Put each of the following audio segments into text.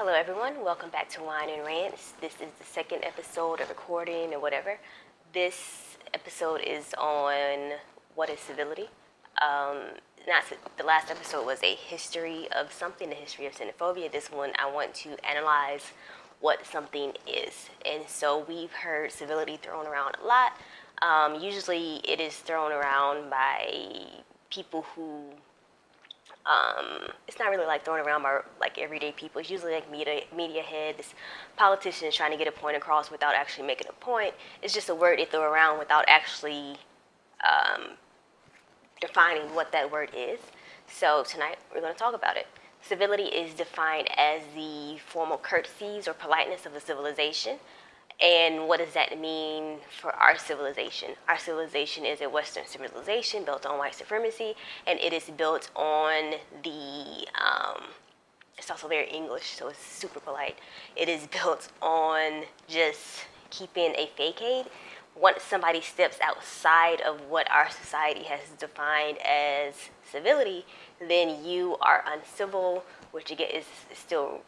Hello everyone, welcome back to Wine and Rants. This is the second episode of recording or whatever. This episode is on what is civility. The last episode was a history of something, the history of xenophobia. This one I want to analyze what something is. And so we've heard civility thrown around a lot. Usually it is thrown around by people who it's not really like thrown around by like everyday people. It's usually like media heads, politicians trying to get a point across without actually making a point. It's just a word they throw around without actually defining what that word is. So tonight we're going to talk about it. Civility is defined as the formal courtesies or politeness of a civilization. And what does that mean for our civilization? Our civilization is a Western civilization built on white supremacy, and it is built on it's also very English, so it's super polite. It is built on just keeping a facade. Once somebody steps outside of what our society has defined as civility, then you are uncivil, which again is still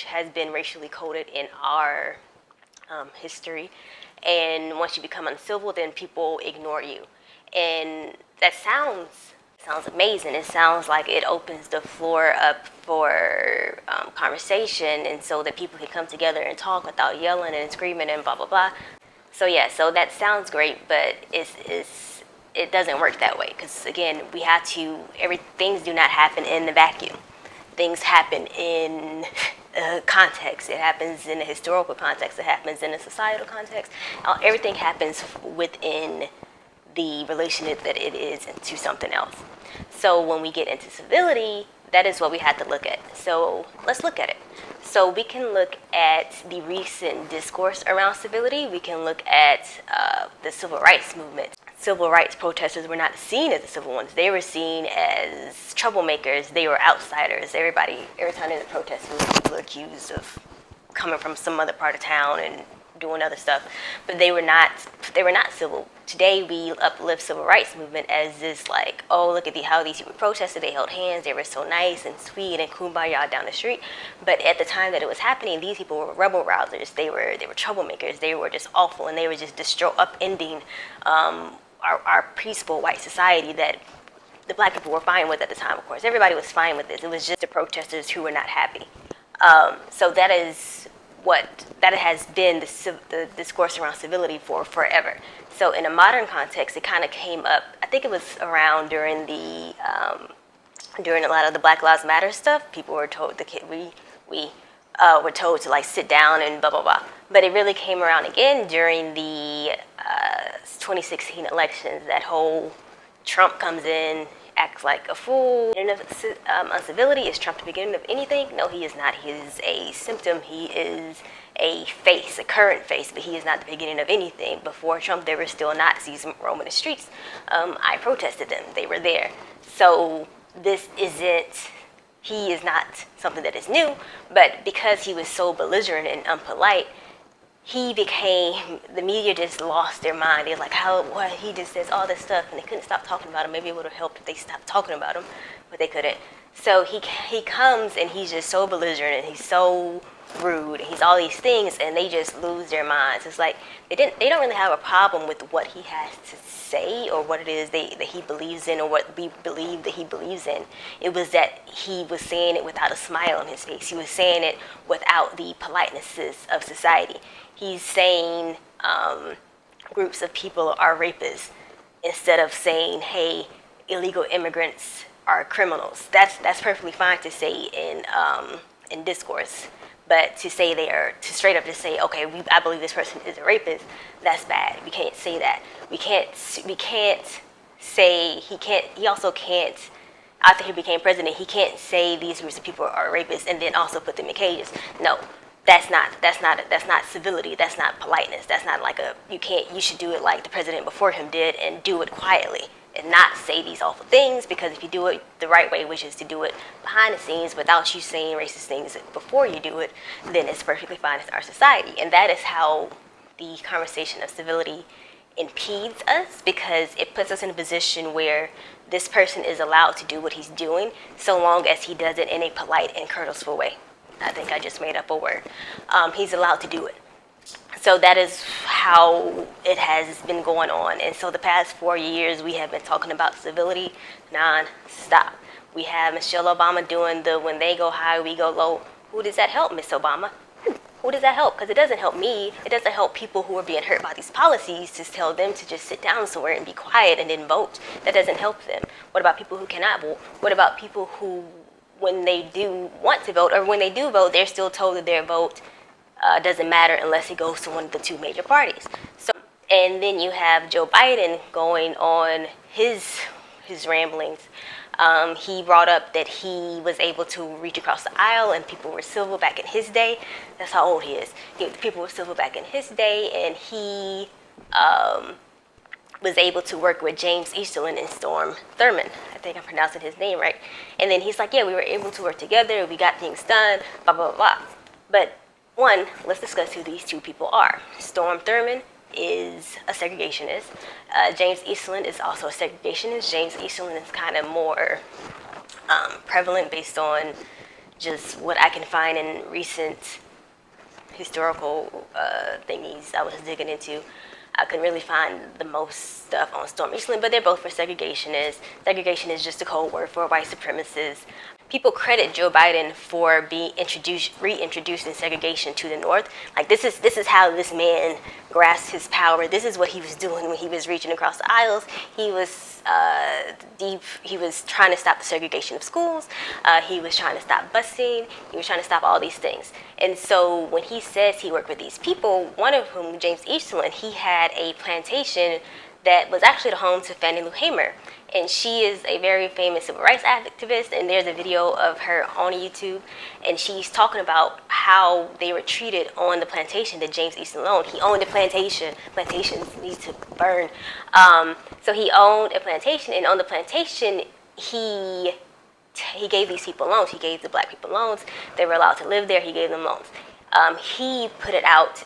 has been racially coded in our history. And once you become uncivil, then people ignore you, and that sounds amazing. It sounds like it opens the floor up for conversation, and so that people can come together and talk without yelling and screaming and blah blah blah. So yeah, so that sounds great, but it doesn't work that way, because again, things do not happen in the vacuum. Things happen in context. It happens in a historical context. It happens in a societal context. Everything happens within the relationship that it is to something else. So when we get into civility, that is what we have to look at. So let's look at it. So we can look at the recent discourse around civility. We can look at the civil rights movement. Civil rights protesters were not seen as the civil ones. They were seen as troublemakers. They were outsiders. Every time there's a protest, people are accused of coming from some other part of town and doing other stuff. But they were not civil. Today we uplift civil rights movement as this like, oh, look at how these people protested. They held hands. They were so nice and sweet and kumbaya down the street. But at the time that it was happening, these people were rebel rousers. They were troublemakers. They were just awful, and they were just upending our peaceful white society that the black people were fine with at the time. Of course, everybody was fine with this. It was just the protesters who were not happy. So that has been the discourse around civility for forever. So in a modern context, it kind of came up. I think it was around during a lot of the Black Lives Matter stuff. People were told we were told to like sit down and blah blah blah. But it really came around again during the 2016 elections. That whole Trump comes in, acts like a fool. Uncivility, is Trump the beginning of anything? No, he is not. He is a symptom. He is a face, a current face, but he is not the beginning of anything. Before Trump, there were still Nazis roaming the streets. I protested them. They were there. So he is not something that is new, but because he was so belligerent and unpolite, the media just lost their mind. They're like, what, he just says all this stuff, and they couldn't stop talking about him. Maybe it would have helped if they stopped talking about him, but they couldn't. So he comes and he's just so belligerent and he's so rude and he's all these things, and they just lose their minds. It's like they don't really have a problem with what he has to say or what it is that he believes in or what we believe that he believes in. It was that he was saying it without a smile on his face. He was saying it without the politenesses of society. He's saying groups of people are rapists instead of saying, hey, illegal immigrants are criminals. That's perfectly fine to say in discourse. But to straight up just say, okay, I believe this person is a rapist, that's bad. We can't say that. We can't say, he also can't, after he became president, he can't say these groups of people are rapists and then also put them in cages. No, that's not civility. That's not politeness. That's not like you should do it like the president before him did and do it quietly and not say these awful things, because if you do it the right way, which is to do it behind the scenes without you saying racist things before you do it, then it's perfectly fine in our society. And that is how the conversation of civility impedes us, because it puts us in a position where this person is allowed to do what he's doing so long as he does it in a polite and courteous way. I think I just made up a word. He's allowed to do it. So that is how it has been going on. And so the past 4 years, we have been talking about civility non-stop. We have Michelle Obama doing the when they go high, we go low. Who does that help, Miss Obama? Who does that help? Because it doesn't help me. It doesn't help people who are being hurt by these policies to tell them to just sit down somewhere and be quiet and then vote. That doesn't help them. What about people who cannot vote? What about people who, when they do want to vote, or when they do vote, they're still told that their vote doesn't matter unless it goes to one of the two major parties. So, and then you have Joe Biden going on his ramblings. He brought up that he was able to reach across the aisle and people were civil back in his day. That's how old he is. People were civil back in his day, and he was able to work with James Eastland and Storm Thurmond. I think I'm pronouncing his name right. And then he's like, yeah, we were able to work together. We got things done, blah, blah, blah. But one, let's discuss who these two people are. Storm Thurmond is a segregationist. James Eastland is also a segregationist. James Eastland is kind of more prevalent based on just what I can find in recent historical thingies I was digging into. I couldn't really find the most stuff on Storm Eastland, but they're both for segregationists. Segregation is just a code word for white supremacists. People credit Joe Biden for being reintroducing segregation to the North. Like this is how this man grasped his power. This is what he was doing when he was reaching across the aisles. He was He was trying to stop the segregation of schools. He was trying to stop busing. He was trying to stop all these things. And so when he says he worked with these people, one of whom, James Eastland, he had a plantation that was actually the home to Fannie Lou Hammer. And she is a very famous civil rights activist, and there's a video of her on YouTube, and she's talking about how they were treated on the plantation that James Eastland owned. He owned a plantation. Plantations need to burn. So he owned a plantation, and on the plantation, he gave these people loans. He gave the black people loans. They were allowed to live there. He gave them loans. He put it out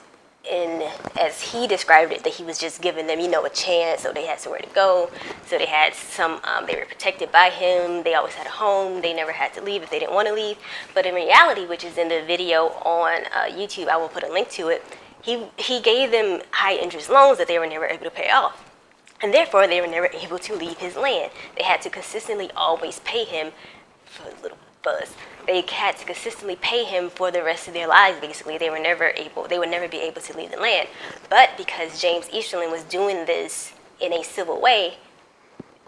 as he described it, that he was just giving them, a chance, so they had somewhere to go, so they had they were protected by him, they always had a home, they never had to leave if they didn't want to leave. But in reality, which is in the video on YouTube, I will put a link to it, he gave them high interest loans that they were never able to pay off, and therefore they were never able to leave his land. They had to consistently always pay him for a little buzz. They had to consistently pay him for the rest of their lives. Basically, they would never be able to leave the land. But because James Eastland was doing this in a civil way,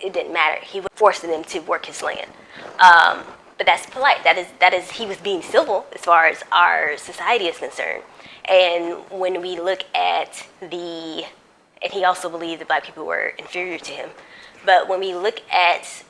it didn't matter. He was forcing them to work his land. But that's polite. That is he was being civil as far as our society is concerned. And when we look at and he also believed that black people were inferior to him. But when we look at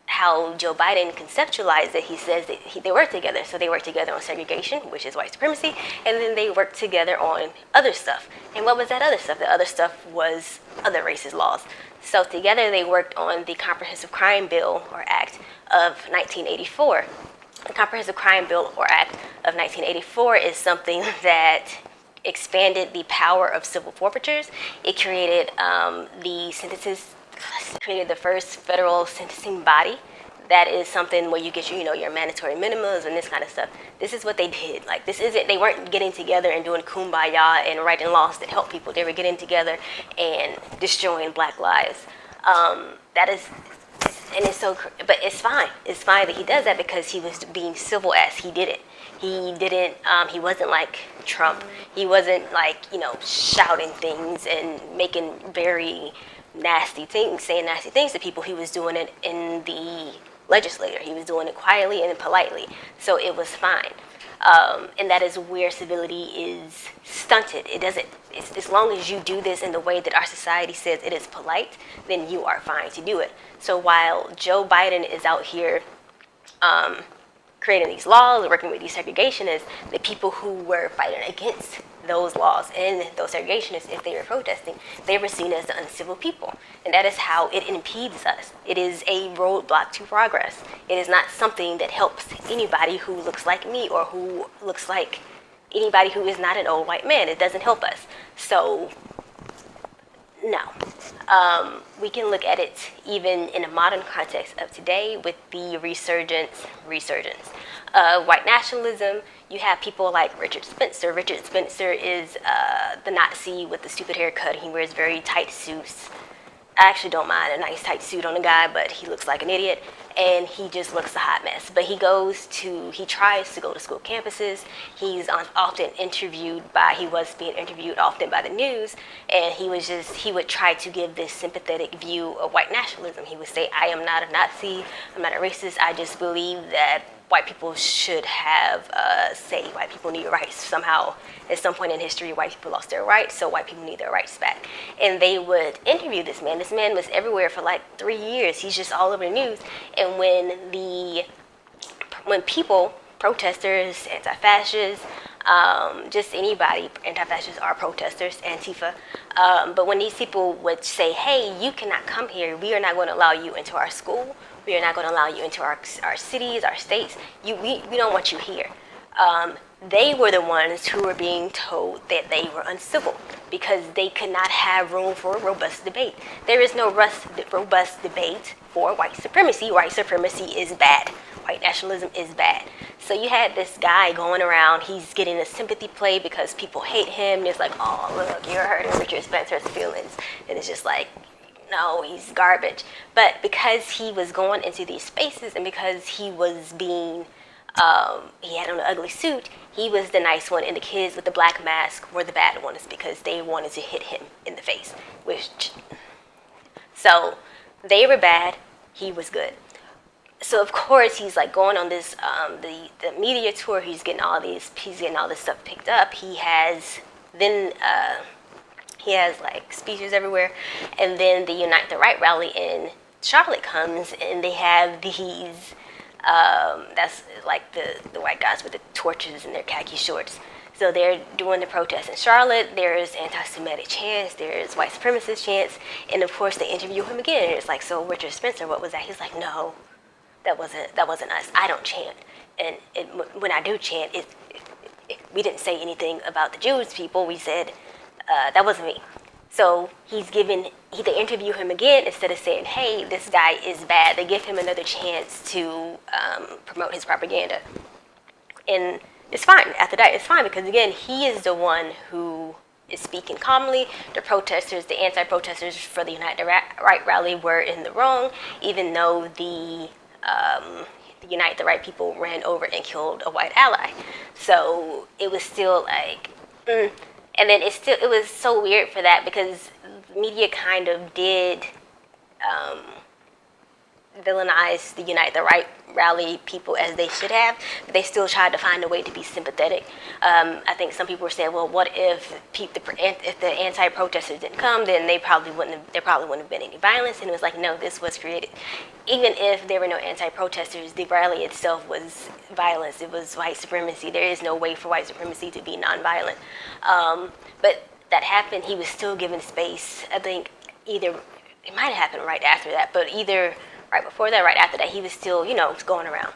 how Joe Biden conceptualized it, he says that they work together. So they work together on segregation, which is white supremacy, and then they work together on other stuff. And what was that other stuff? The other stuff was other racist laws. So together they worked on the Comprehensive Crime Bill or Act of 1984. The Comprehensive Crime Bill or Act of 1984 is something that expanded the power of civil forfeitures. It created created the first federal sentencing body. That is something where you get your mandatory minimums and this kind of stuff. This is what they did. They weren't getting together and doing kumbaya and writing laws that help people. They were getting together and destroying black lives. But it's fine. It's fine that he does that because he was being civil as he did it. He wasn't like Trump. He wasn't shouting things and making very nasty things, saying nasty things to people. He was doing it in the legislature. He was doing it quietly and politely. So it was fine. And that is where civility is stunted. As long as you do this in the way that our society says it is polite, then you are fine to do it. So while Joe Biden is out here creating these laws, working with these segregationists, the people who were fighting against those laws and those segregationists, if they were protesting, they were seen as the uncivil people. And that is how it impedes us. It is a roadblock to progress. It is not something that helps anybody who looks like me or who looks like anybody who is not an old white man. It doesn't help us. So No. We can look at it even in a modern context of today with the resurgence white nationalism. You have people like Richard Spencer. Richard Spencer is the Nazi with the stupid haircut. He wears very tight suits. I actually don't mind a nice tight suit on a guy, but he looks like an idiot, and he just looks a hot mess. But he tries to go to school campuses. He was being interviewed often by the news, and he would try to give this sympathetic view of white nationalism. He would say, I am not a Nazi, I'm not a racist, I just believe that white people should have say. White people need rights. Somehow, at some point in history, white people lost their rights, so white people need their rights back. And they would interview this man. This man was everywhere for like 3 years. He's just all over the news. And when people, protesters, anti-fascists, just anybody, anti-fascists are protesters, Antifa, but when these people would say, hey, you cannot come here, we are not going to allow you into our school, we are not going to allow you into our cities, our states, we don't want you here. They were the ones who were being told that they were uncivil because they could not have room for a robust debate. There is no robust debate for white supremacy. White supremacy is bad. White nationalism is bad. So you had this guy going around, he's getting a sympathy play because people hate him. And it's like, oh, look, you're hurting Richard Spencer's feelings. And it's just like, no, he's garbage. But because he was going into these spaces and because he was being, he had on an ugly suit, he was the nice one, and the kids with the black mask were the bad ones because they wanted to hit him in the face. So they were bad, he was good. So of course he's like going on this the media tour. He's getting all this stuff picked up. He has like speeches everywhere, and then the Unite the Right rally in Charlotte comes, and they have these that's like the white guys with the torches and their khaki shorts. So they're doing the protest in Charlotte. There's anti-Semitic chants. There's white supremacist chants, and of course they interview him again. And it's like, so Richard Spencer, what was that? He's like, no. That wasn't us. I don't chant, and when I do chant, we didn't say anything about the Jewish people. We said that wasn't me. So they interview him again instead of saying, hey, this guy is bad. They give him another chance to promote his propaganda, and it's fine. After that, it's fine because again, he is the one who is speaking calmly. The protesters, the anti-protesters for the Unite the Right rally were in the wrong, even though the Unite the Right people ran over and killed a white ally. So it was still like, and then it was so weird for that because the media kind of did villainize the Unite the Right rally people as they should have, but they still tried to find a way to be sympathetic. I think some people were saying, well, what if the anti-protesters didn't come, then there probably wouldn't have been any violence. And it was like, no, this was created. Even if there were no anti-protesters, the rally itself was violence. It was white supremacy. There is no way for white supremacy to be nonviolent. But that happened. He was still given space. I think it might have happened right after that, but either right before that, right after that, he was still, going around.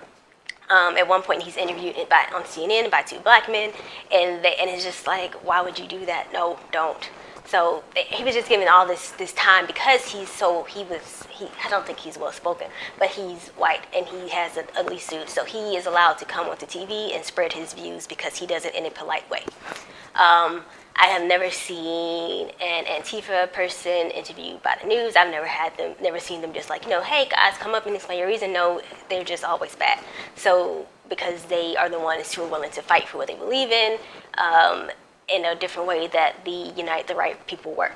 At one point, he's interviewed on CNN by two black men, and it's just like, why would you do that? No, don't. So he was just given all this time because I don't think he's well spoken, but he's white and he has an ugly suit, so he is allowed to come onto TV and spread his views because he does it in a polite way. I have never seen an Antifa person interviewed by the news. I've never seen them just like, hey guys, come up and explain your reason. No, they're just always bad. So because they are the ones who are willing to fight for what they believe in a different way that the Unite the Right people were.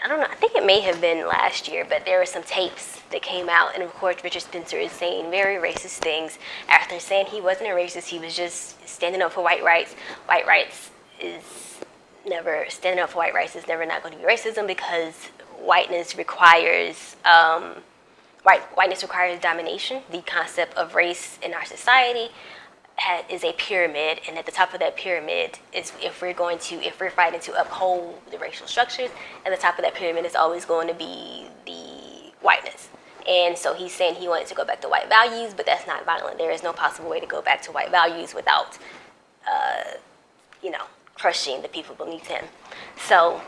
I don't know, I think it may have been last year, but there were some tapes that came out, and of course Richard Spencer is saying very racist things. After saying he wasn't a racist, he was just standing up for white rights. Standing up for white rights is never not going to be racism because whiteness requires domination. The concept of race in our society is a pyramid, and at the top of that pyramid is if we're fighting to uphold the racial structures, at the top of that pyramid is always going to be the whiteness. And so he's saying he wanted to go back to white values, but that's not violent. There is no possible way to go back to white values without crushing the people beneath him. So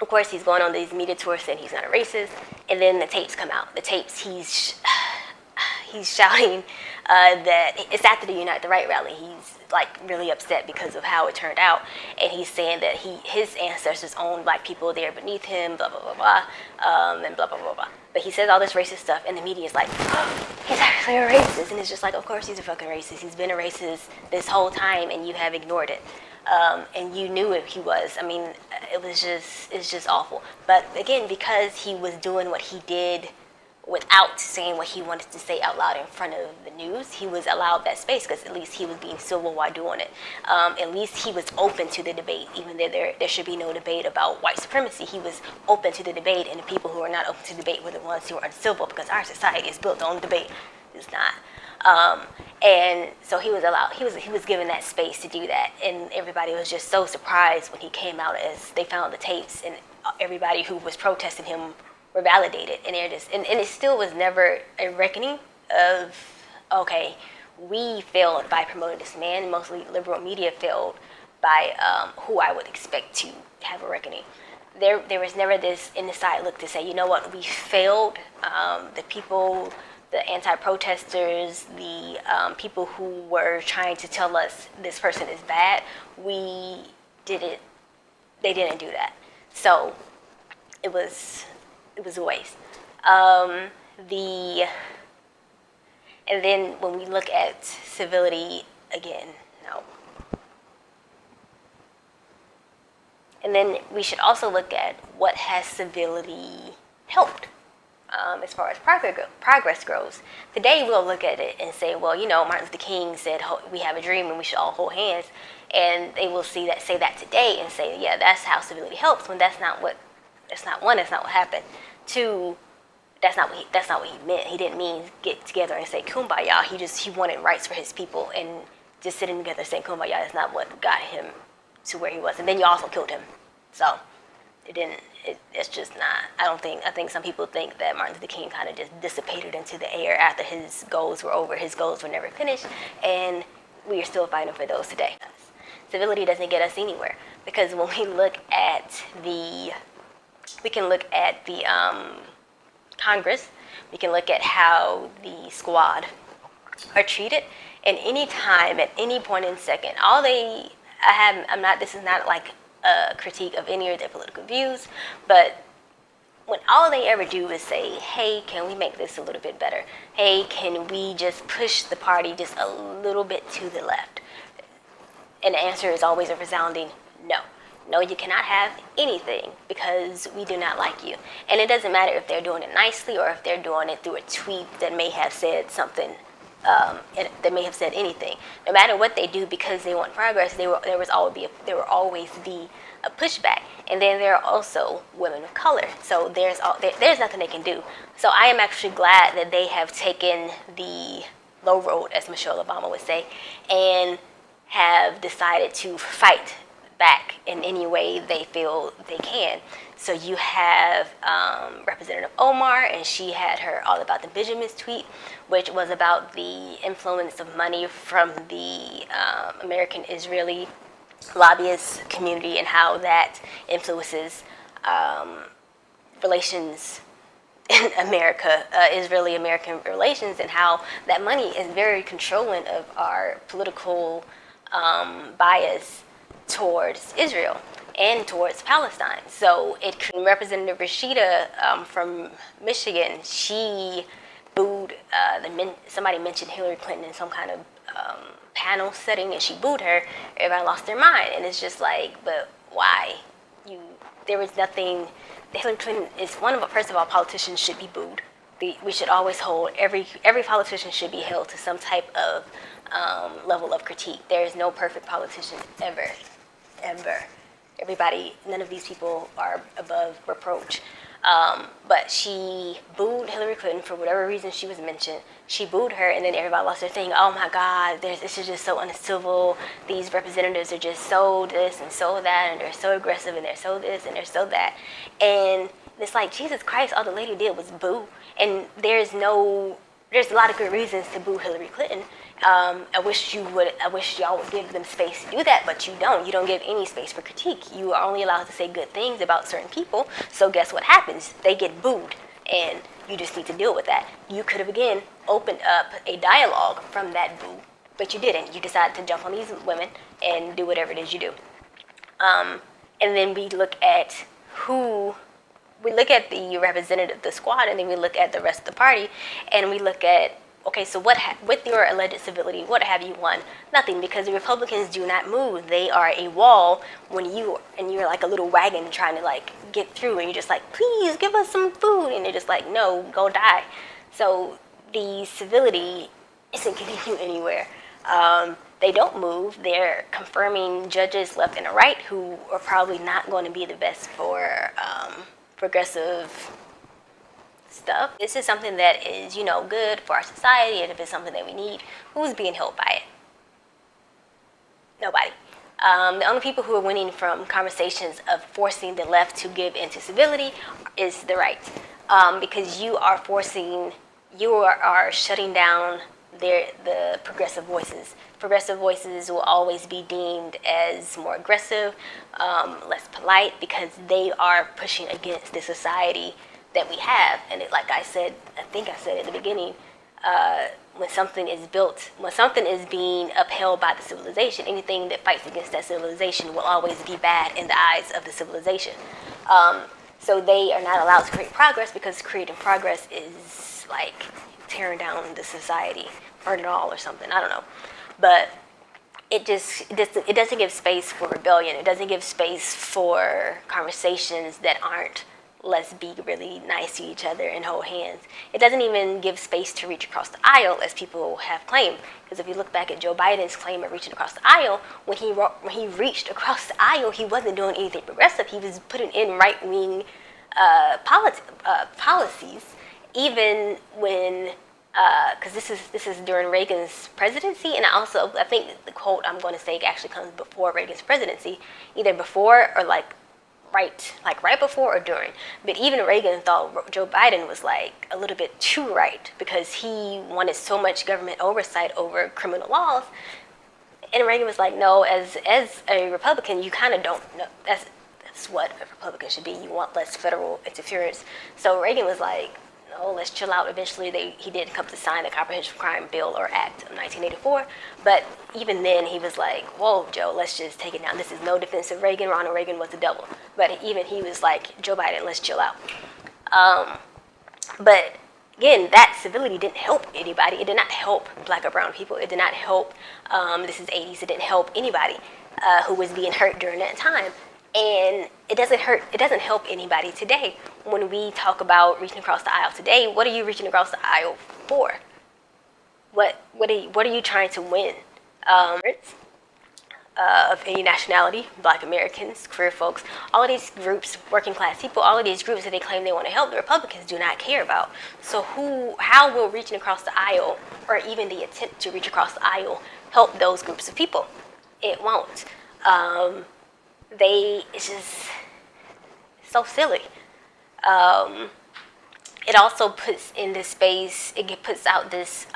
of course, he's going on these media tours saying he's not a racist, and then the tapes come out. The tapes, he's shouting that it's after the Unite the Right rally. He's like really upset because of how it turned out, and he's saying that his ancestors owned black people there beneath him, blah blah blah blah, and blah blah blah blah. But he says all this racist stuff, and the media is like, oh, he's actually a racist, and it's just like, of course he's a fucking racist. He's been a racist this whole time, and you have ignored it. And you knew it, he was. I mean, it's just awful. But again, because he was doing what he did without saying what he wanted to say out loud in front of the news, he was allowed that space because at least he was being civil while doing it. At least he was open to the debate, even though there should be no debate about white supremacy. He was open to the debate, and the people who are not open to debate were the ones who are uncivil, because our society is built on debate. It's not. And so he was allowed, he was given that space to do that, and everybody was just so surprised when he came out as they found the tapes, and everybody who was protesting him were validated, and it still was never a reckoning of, okay, we failed by promoting this man. Mostly liberal media failed by who I would expect to have a reckoning. There was never this inside look to say, you know what, we failed. The people, the anti-protesters, the people who were trying to tell us this person is bad, they didn't do that. So it was a waste. And then when we look at civility, again, no. And then we should also look at what has civility helped. As far as progress goes. Today we'll look at it and say, well, you know, Martin Luther King said we have a dream and we should all hold hands, and they will say that today and say, yeah, that's how civility helps, when that's not what happened. Two, that's not what he meant. He didn't mean get together and say kumbaya. He wanted rights for his people, and just sitting together saying kumbaya is not what got him to where he was. And then you also killed him. So it's just not. I think some people think that Martin Luther King kind of just dissipated into the air after his goals were over. His goals were never finished, and we are still fighting for those today. Civility doesn't get us anywhere, because when we look at the Congress, we can look at how the squad are treated, and any time, at any point in second, this is not like a critique of any of their political views, but when all they ever do is say, hey, can we make this a little bit better? Hey, can we just push the party just a little bit to the left? And the answer is always a resounding no. No, you cannot have anything because we do not like you. And it doesn't matter if they're doing it nicely or if they're doing it through a tweet that may have said something, that may have said anything. No matter what they do, because they want progress, there will always be a pushback. And then there are also women of color. So there's nothing they can do. So I am actually glad that they have taken the low road, as Michelle Obama would say, and have decided to fight back in any way they feel they can. So you have Representative Omar, and she had her All About the Benjamins tweet, which was about the influence of money from the American-Israeli lobbyist community and how that influences relations in America, Israeli-American relations, and how that money is very controlling of our political bias towards Israel and towards Palestine. So Representative Rashida from Michigan, she booed, somebody mentioned Hillary Clinton in some kind of panel setting, and she booed her. Everybody lost their mind, and it's just like, but why? There was nothing. Hillary Clinton is first of all, politicians should be booed. We should always hold, every politician should be held to some type of level of critique. There is no perfect politician ever. Everybody, none of these people are above reproach. But she booed Hillary Clinton for whatever reason she was mentioned. She booed her, and then everybody lost their thing. Oh my God, this is just so uncivil. These representatives are just so this and so that, and they're so aggressive, and they're so this and they're so that. And it's like, Jesus Christ, all the lady did was boo. And there's no there's a lot of good reasons to boo Hillary Clinton. I wish y'all would give them space to do that, but you don't. You don't give any space for critique. You are only allowed to say good things about certain people. So guess what happens? They get booed, and you just need to deal with that. You could have again opened up a dialogue from that boo, but you didn't. You decided to jump on these women and do whatever it is you do. And then we look at the representative, the squad, and then we look at the rest of the party, and we look at, okay, so with your alleged civility, what have you won? Nothing, because the Republicans do not move. They are a wall you're like a little wagon trying to like get through, and you're just like, please give us some food, and they're just like, no, go die. So the civility isn't getting you anywhere. They don't move. They're confirming judges left and right who are probably not going to be the best for progressive stuff. This is something that is, good for our society, and if it's something that we need, who's being helped by it? Nobody. The only people who are winning from conversations of forcing the left to give into civility is the right, because you are shutting down the progressive voices. Progressive voices will always be deemed as more aggressive, less polite, because they are pushing against the society that we have. And like I said, I think I said at the beginning, when something is being upheld by the civilization, anything that fights against that civilization will always be bad in the eyes of the civilization. So they are not allowed to create progress, because creating progress is like tearing down the society, burn it all or something. I don't know. But it doesn't give space for rebellion. It doesn't give space for conversations that aren't, let's be really nice to each other and hold hands. It doesn't even give space to reach across the aisle, as people have claimed. Because if you look back at Joe Biden's claim of reaching across the aisle, when he reached across the aisle, he wasn't doing anything progressive. He was putting in right-wing policies, even when, because this is during Reagan's presidency, and I think the quote I'm going to say actually comes before Reagan's presidency, either before or right before or during. But even Reagan thought Joe Biden was like a little bit too right, because he wanted so much government oversight over criminal laws. And Reagan was like, no, as a Republican, you kind of don't know. That's what a Republican should be. You want less federal interference. So Reagan was like, no, let's chill out. Eventually, he did come to sign the Comprehensive Crime Bill or Act of 1984. But even then, he was like, whoa, Joe, let's just take it down. This is no defense of Reagan. Ronald Reagan was the devil. But even he was like, Joe Biden, let's chill out. But again, that civility didn't help anybody. It did not help black or brown people. It did not help, this is 80s, it didn't help anybody who was being hurt during that time. And it doesn't help anybody today. When we talk about reaching across the aisle today, what are you reaching across the aisle for? What are you trying to win? Of any nationality, black Americans, queer folks, all of these groups, working class people, all of these groups that they claim they want to help, the Republicans do not care about. So how will reaching across the aisle, or even the attempt to reach across the aisle, help those groups of people? It won't. It's just so silly. It also puts in this space, it puts out this,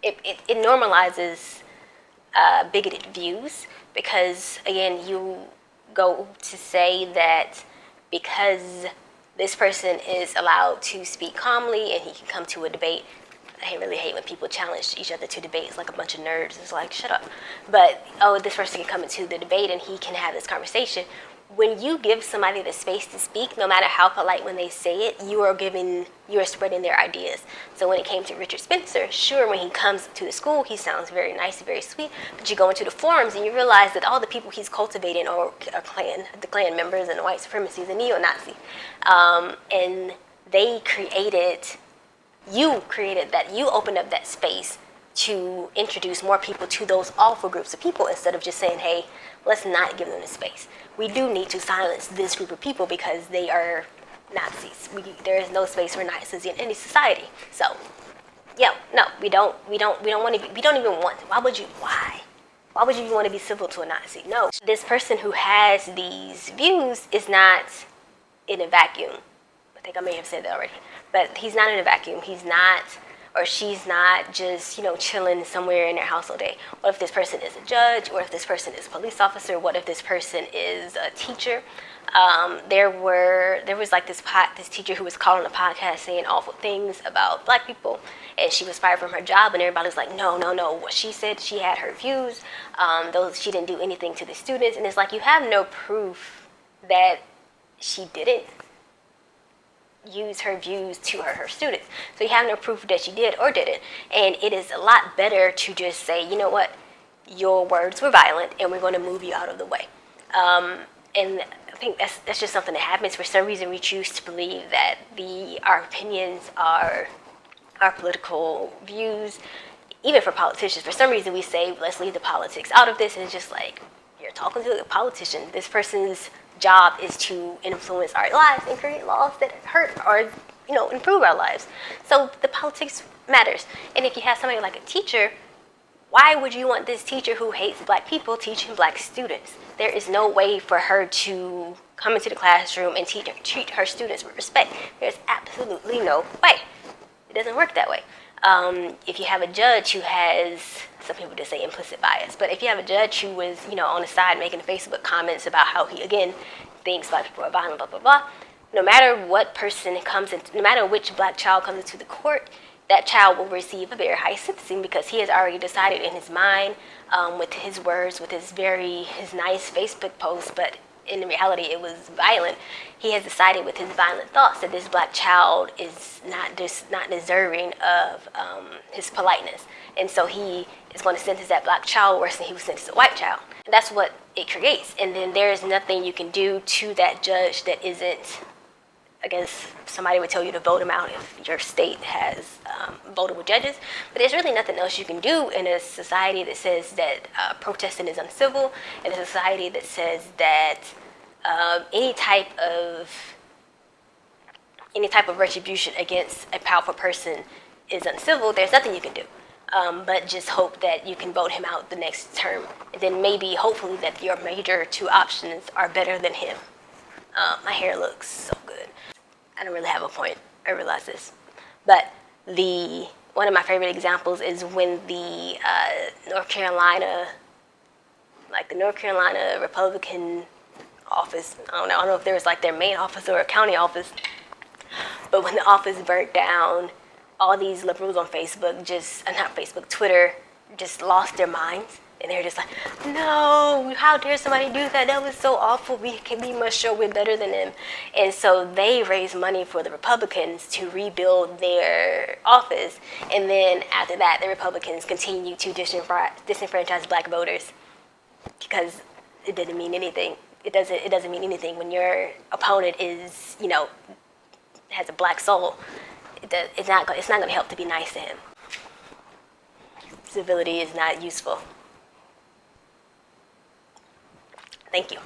it normalizes bigoted views, because again, you go to say that because this person is allowed to speak calmly and he can come to a debate. I really hate when people challenge each other to debate. It's like a bunch of nerds. It's like, shut up. But, this person can come into the debate and he can have this conversation. When you give somebody the space to speak, no matter how polite when they say it, you are spreading their ideas. So when it came to Richard Spencer, sure, when he comes to the school, he sounds very nice, very sweet. But you go into the forums and you realize that all the people he's cultivating are the Klan members and the white supremacists and neo-Nazi. And you opened up that space to introduce more people to those awful groups of people, instead of just saying, hey, let's not give them the space. We do need to silence this group of people because they are Nazis. There is no space for Nazis in any society. So, we don't even want. Why would you want to be civil to a Nazi? No. This person who has these views is not in a vacuum. think I may have said that already. But he's not in a vacuum. He's not, or she's not just, chilling somewhere in their house all day. What if this person is a judge? What if this person is a police officer? What if this person is a teacher? There was like this teacher who was calling a podcast saying awful things about black people, and she was fired from her job, and everybody was like, no, what she said, she had her views, she didn't do anything to the students. And it's like, you have no proof that she didn't use her views to her students. So you have no proof that she did or didn't. And it is a lot better to just say, you know what, your words were violent and we're going to move you out of the way. And I think that's just something that happens. For some reason, we choose to believe that our opinions are our political views. Even for politicians, for some reason we say, let's leave the politics out of this. And it's just like, you're talking to a politician. This person's job is to influence our lives and create laws that hurt or improve our lives. So the politics matters. And if you have somebody like a teacher, why would you want this teacher who hates black people teaching black students? There is no way for her to come into the classroom and treat her students with respect. There's absolutely no way. It doesn't work that way. If you have a judge who has, some people just say implicit bias, but if you have a judge who was, on the side making Facebook comments about how he, again, thinks black people are violent, blah, blah, blah, no matter what person comes in, no matter which black child comes into the court, that child will receive a very high sentencing because he has already decided in his mind, with his words, with his nice Facebook post, but in reality it was violent. He has decided with his violent thoughts that this black child is not deserving of his politeness, and so he is going to sentence that black child worse than he was sentenced a white child. And that's what it creates. And then there is nothing you can do to that judge that isn't, I guess somebody would tell you to vote him out if your state has voted with judges. But there's really nothing else you can do in a society that says that protesting is uncivil, in a society that says that any type of retribution against a powerful person is uncivil. There's nothing you can do. But just hope that you can vote him out the next term. And then maybe, hopefully, that your major two options are better than him. My hair looks so good. I don't really have a point. I realize this. But one of my favorite examples is when the North Carolina Republican office, I don't know if there was like their main office or a county office, but when the office burnt down, all these liberals on Twitter just lost their minds. And they're just like, no, how dare somebody do that? That was so awful. We must show we're better than them. And so they raised money for the Republicans to rebuild their office. And then after that, the Republicans continue to disenfranchise black voters because it didn't mean anything. It doesn't mean anything when your opponent is, has a black soul. It's not going to help to be nice to him. Civility is not useful. Thank you.